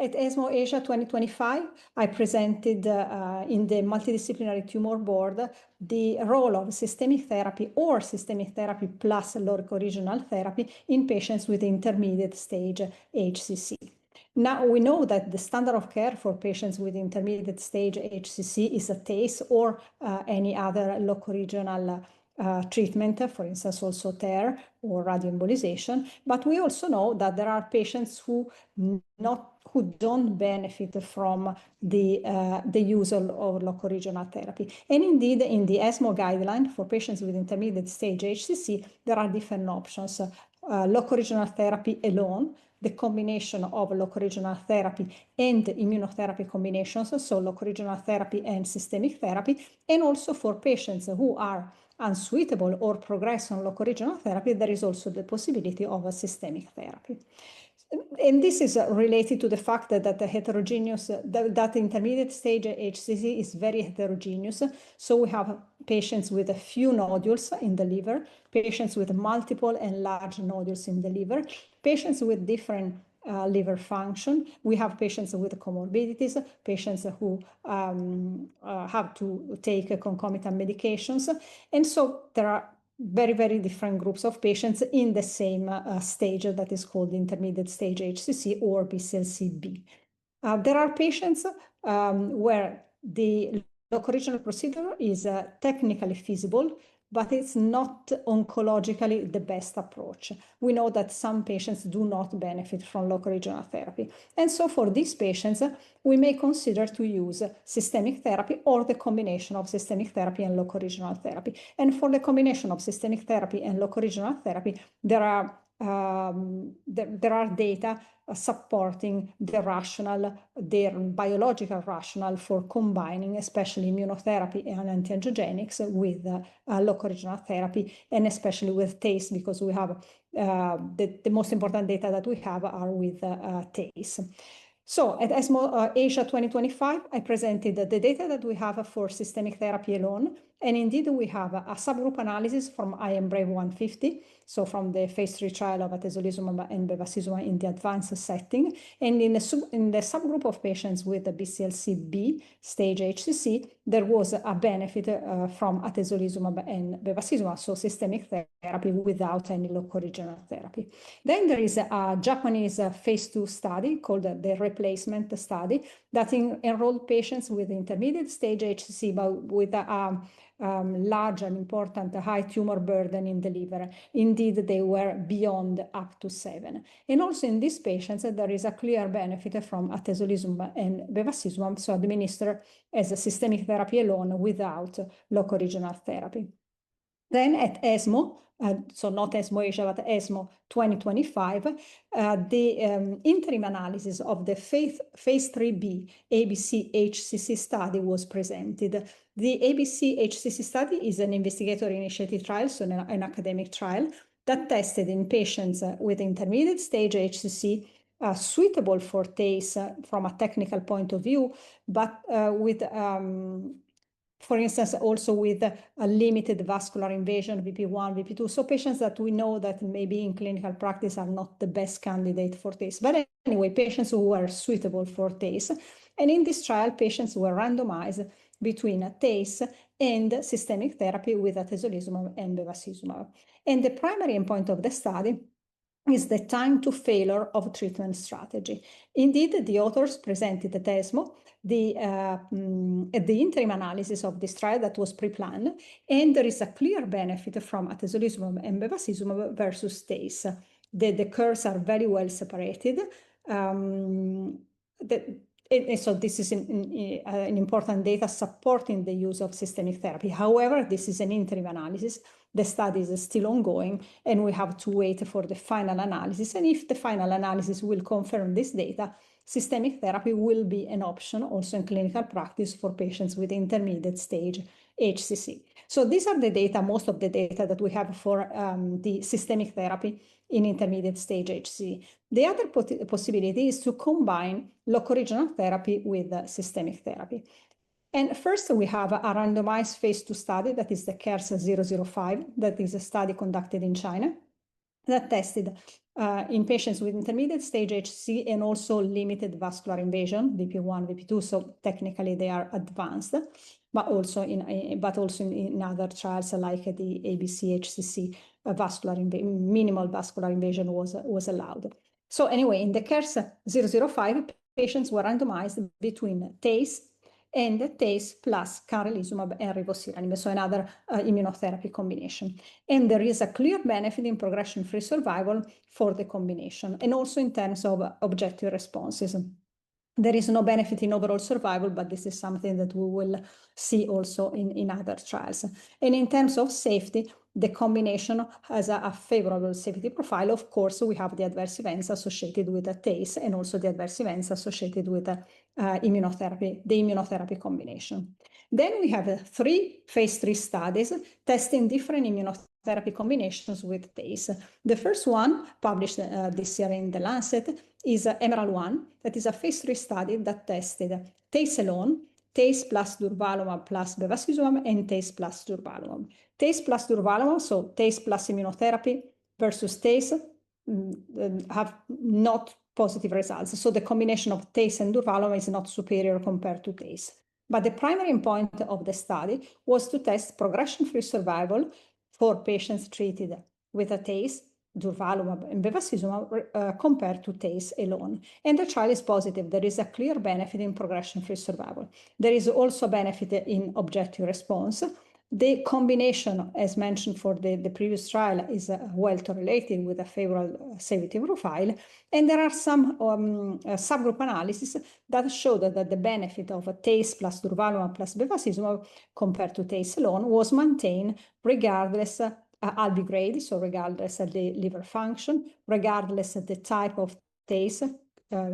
At ESMO Asia 2025, I presented in the multidisciplinary tumor board the role of systemic therapy or systemic therapy plus locoregional therapy in patients with intermediate stage HCC. Now, we know that the standard of care for patients with intermediate stage HCC is a TACE or any other locoregional treatment, for instance, also TARE or radioembolization. But we also know that there are patients who don't benefit from the use of locoregional therapy. And indeed, in the ESMO guideline for patients with intermediate stage HCC, there are different options. Locoregional therapy alone, the combination of locoregional therapy and immunotherapy combinations, so locoregional therapy and systemic therapy, and also for patients who are unsuitable or progress on locoregional therapy, there is also the possibility of a systemic therapy. And this is related to the fact that the heterogeneous, that intermediate stage HCC is very heterogeneous. So we have patients with a few nodules in the liver, patients with multiple and large nodules in the liver, patients with different liver function. We have patients with comorbidities, patients who have to take concomitant medications. And so there are very, very different groups of patients in the same stage that is called intermediate stage HCC or BCLC-B. There are patients where the locoregional procedure is technically feasible, but it's not oncologically the best approach. We know that some patients do not benefit from locoregional therapy. And so for these patients, we may consider to use systemic therapy or the combination of systemic therapy and locoregional therapy. And for the combination of systemic therapy and locoregional therapy, there are data supporting the rationale, their biological rationale for combining, especially immunotherapy and anti-angiogenics with locoregional therapy, and especially with TACE, because we have the most important data that we have are with TACE. So at ESMO Asia 2025, I presented the data that we have for systemic therapy alone. And indeed, we have a subgroup analysis from IMbrave 150, so from the phase 3 trial of atezolizumab and bevacizumab in the advanced setting. And in the subgroup of patients with the BCLC-B stage HCC, there was a benefit from atezolizumab and bevacizumab, so systemic therapy without any locoregional therapy. Then there is a Japanese phase 2 study called the replacement study that enrolled patients with intermediate stage HCC, but with a large and important high tumor burden in the liver. Indeed, they were beyond up to 7. And also in these patients, there is a clear benefit from atezolizumab and bevacizumab, so administered as a systemic therapy alone without locoregional therapy. Then at ESMO, so not ESMO Asia, but ESMO 2025, the interim analysis of the phase 3B ABC-HCC study was presented. The ABC-HCC study is an investigator-initiated trial, so an academic trial that tested in patients with intermediate stage HCC suitable for TACE from a technical point of view, but with for instance, also with a limited vascular invasion, VP1, VP2. So patients that we know that maybe in clinical practice are not the best candidate for TACE. But anyway, patients who were suitable for TACE. And in this trial, patients were randomized between a TACE and systemic therapy with atezolizumab and bevacizumab. And the primary endpoint of the study is the time to failure of treatment strategy. Indeed, the authors presented at ESMO the interim analysis of this trial that was pre-planned, and there is a clear benefit from atezolizumab and bevacizumab versus TACE. The curves are very well separated. So this is an important data supporting the use of systemic therapy. However, this is an interim analysis. The study is still ongoing, and we have to wait for the final analysis. And if the final analysis will confirm this data, systemic therapy will be an option also in clinical practice for patients with intermediate stage HCC. So these are the data, most of the data that we have for the systemic therapy in intermediate stage HCC. The other possibility is to combine locoregional therapy with systemic therapy. And first, we have a randomized phase 2 study that is the CARES 005, that is a study conducted in China that tested in patients with intermediate stage HCC and also limited vascular invasion, VP1, VP2, so technically they are advanced, but also in other trials like the ABC-HCC, minimal vascular invasion was allowed. So anyway, in the CARES 005, patients were randomized between TACE and TACE plus carelizumab and rivosiranib, so another immunotherapy combination. And there is a clear benefit in progression-free survival for the combination, and also in terms of objective responses. There is no benefit in overall survival, but this is something that we will see also in other trials. And in terms of safety, the combination has a favorable safety profile. Of course, we have the adverse events associated with the TACE and also the adverse events associated with the immunotherapy combination. Then we have 3 phase 3 studies testing different immunotherapy combinations with TACE. The first one, published this year in The Lancet, is EMERALD-1, that is a phase 3 study that tested TACE alone, TACE plus durvalumab plus bevacizumab, and TACE plus durvalumab. TACE plus durvalumab, so TACE plus immunotherapy versus TACE, have not positive results. So the combination of TACE and durvalumab is not superior compared to TACE. But the primary endpoint of the study was to test progression-free survival for patients treated with a TACE, durvalumab, and bevacizumab compared to TACE alone. And the trial is positive. There is a clear benefit in progression-free survival. There is also benefit in objective response. The combination, as mentioned for the previous trial, is well tolerated with a favorable safety profile. And there are some subgroup analysis that show that the benefit of a TACE plus durvalumab plus bevacizumab compared to TACE alone was maintained regardless ALB grade, so regardless of the liver function, regardless of the type of TACE,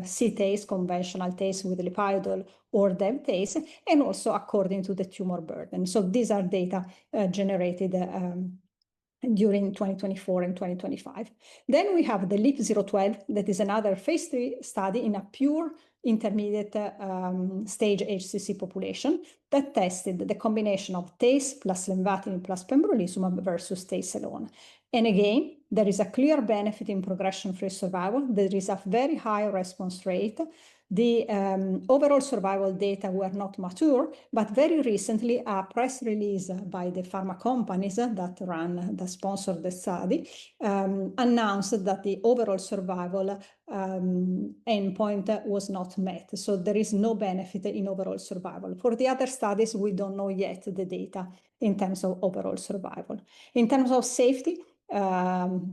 C-TACE, conventional TACE with lipidol, or DEV-TACE, and also according to the tumor burden. So these are data generated during 2024 and 2025. Then we have the LEAP-012, that is another phase 3 study in a pure intermediate stage HCC population that tested the combination of TACE plus lenvatinib plus pembrolizumab versus TACE alone. And again, there is a clear benefit in progression-free survival. There is a very high response rate. The overall survival data were not mature, but very recently a press release by the pharma companies that sponsored the study announced that the overall survival endpoint was not met. So there is no benefit in overall survival. For the other studies, we don't know yet the data in terms of overall survival. In terms of safety,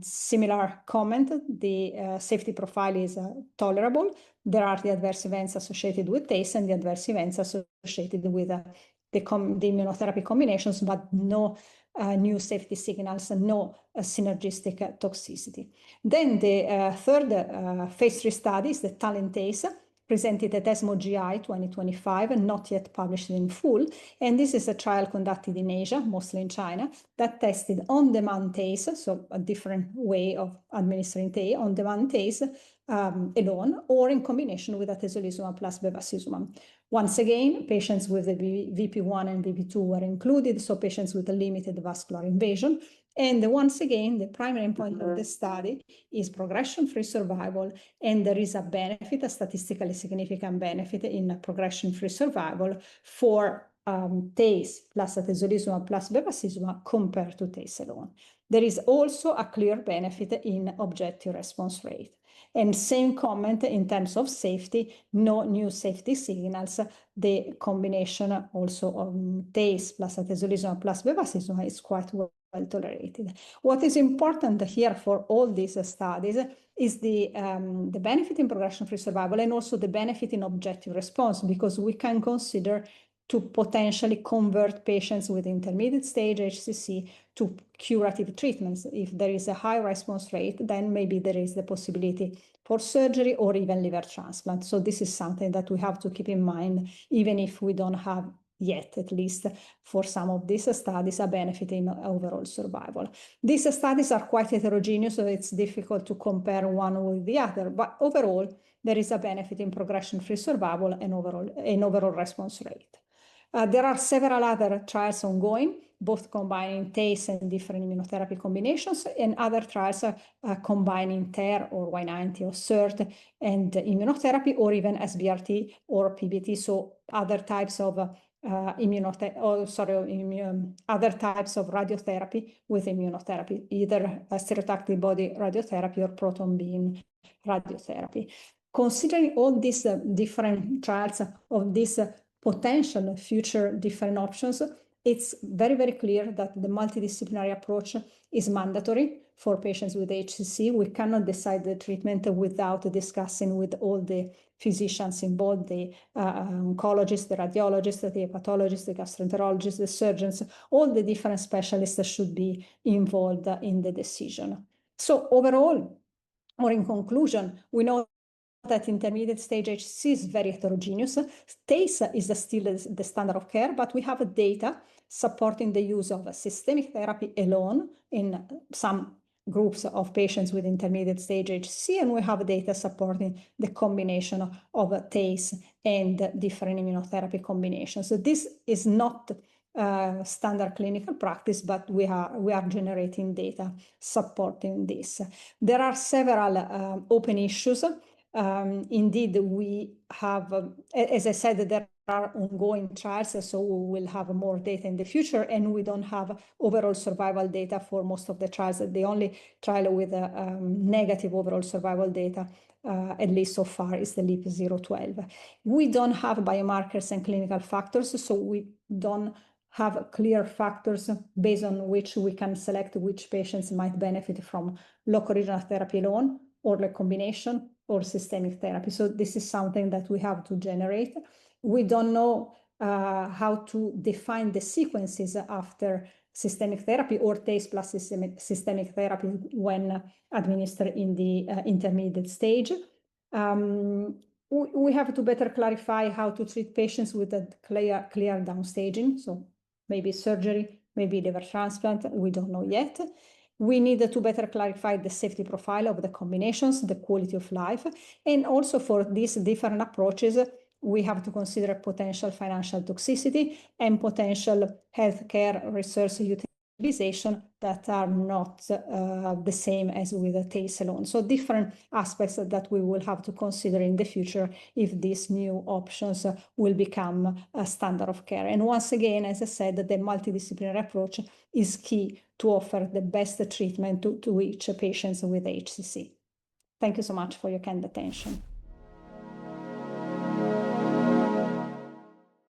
similar comment, the safety profile is tolerable. There are the adverse events associated with TACE and the adverse events associated with the immunotherapy combinations, but no new safety signals, no synergistic toxicity. Then the third phase 3 study is the TALENTACE, presented at ESMO GI 2025 and not yet published in full. And this is a trial conducted in Asia, mostly in China, that tested on-demand TACE, so a different way of administering TACE, on-demand TACE alone or in combination with atezolizumab plus bevacizumab. Once again, patients with the VP1 and VP2 were included, so patients with a limited vascular invasion. And once again, the primary endpoint of the study is progression-free survival, and there is a benefit, a statistically significant benefit in progression-free survival for TACE plus atezolizumab plus bevacizumab compared to TACE alone. There is also a clear benefit in objective response rate. And same comment in terms of safety, no new safety signals. The combination also of TACE plus atezolizumab plus bevacizumab is quite well tolerated. What is important here for all these studies is the benefit in progression-free survival and also the benefit in objective response, because we can consider to potentially convert patients with intermediate stage HCC to curative treatments. If there is a high response rate, then maybe there is the possibility for surgery or even liver transplant. So this is something that we have to keep in mind, even if we don't have yet, at least for some of these studies, a benefit in overall survival. These studies are quite heterogeneous, so it's difficult to compare one with the other, but overall, there is a benefit in progression-free survival and overall response rate. There are several other trials ongoing. both combining TACE and different immunotherapy combinations, and other trials combining TER or Y90 or SIRT and immunotherapy, or even SBRT or PBT, so other types of other types of radiotherapy with immunotherapy, either stereotactic body radiotherapy or proton beam radiotherapy. Considering all these different trials of these potential future different options, it's very, very clear that the multidisciplinary approach is mandatory for patients with HCC. We cannot decide the treatment without discussing with all the physicians involved, the oncologists, the radiologists, the hepatologists, the gastroenterologists, the surgeons, all the different specialists that should be involved in the decision. So overall, or in conclusion, we know that intermediate stage HCC is very heterogeneous. TACE is still the standard of care, but we have data supporting the use of systemic therapy alone in some groups of patients with intermediate stage HCC, and we have data supporting the combination of TACE and different immunotherapy combinations. So this is not standard clinical practice, but we are generating data supporting this. There are several open issues. Indeed, we have, as I said, there are ongoing trials, so we will have more data in the future, and we don't have overall survival data for most of the trials. The only trial with negative overall survival data, at least so far, is the LEAP-012. We don't have biomarkers and clinical factors, so we don't have clear factors based on which we can select which patients might benefit from locoregional therapy alone, or the combination, or systemic therapy. So this is something that we have to generate. We don't know how to define the sequences after systemic therapy or TACE plus systemic therapy when administered in the intermediate stage. We have to better clarify how to treat patients with a clear downstaging, so maybe surgery, maybe liver transplant, we don't know yet. We need to better clarify the safety profile of the combinations, the quality of life, and also for these different approaches, we have to consider potential financial toxicity and potential healthcare resource utilization that are not the same as with the TACE alone. So different aspects that we will have to consider in the future if these new options will become a standard of care. And once again, as I said, the multidisciplinary approach is key to offer the best treatment to each patient with HCC. Thank you so much for your kind attention.